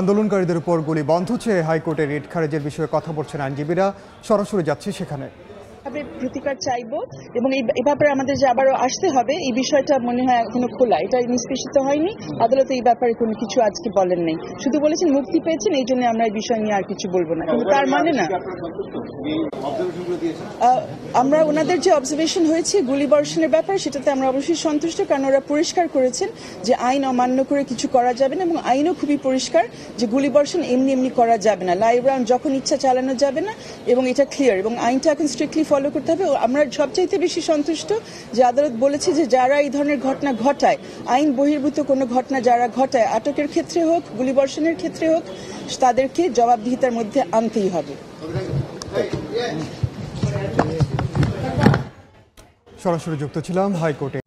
আন্দোলনকারীদের উপর গুলি বন্ধ চেয়ে হাইকোর্টে রিট খারিজের বিষয়ে কথা বলছেন আইনজীবীরা। সরাসরি যাচ্ছি সেখানে। প্রতিকার চাইবো এবং এই ব্যাপারে আমাদের যে আবারও আসতে হবে, এই বিষয়টা মনে হয় এখনো খোলা, এটা নিষ্পেষিত হয়নি। আদালত এই ব্যাপারে কোনো কিছু আজকে বলেন নাই, শুধু বলেছেন মুক্তি পেয়েছেন, এই জন্য আমরা এই বিষয় নিয়ে আর কিছু বলবো না। কিন্তু তার মানে না, আমরা ওনাদের যে অবজারভেশন হয়েছে গুলিবর্ষণের ব্যাপারে, সেটাতে আমরা অবশ্যই সন্তুষ্ট, কারণ ওরা পরিষ্কার করেছেন যে আইন অমান্য করে কিছু করা যাবে না, এবং আইনও খুবই পরিষ্কার যে গুলিবর্ষণ এমনি এমনি করা যাবে না, লাইভ রাউন্ড যখন ইচ্ছা চালানো যাবে না, এবং এটা ক্লিয়ার, এবং আইনটা এখন স্ট্রিক্টলি ফলো করতে হবে। আমরা সবচাইতে বেশি সন্তুষ্ট যে আদালত বলেছে যে যারা এই ধরনের ঘটনা ঘটায়, আইন বহির্ভূত কোনো ঘটনা যারা ঘটায়, আটকের ক্ষেত্রে হোক গুলিবর্ষণের ক্ষেত্রে হোক, তাদেরকে জবাবদিহিতার মধ্যে আনতেই হবে। সরাসরি যুক্ত ছিলাম হাইকোর্টে।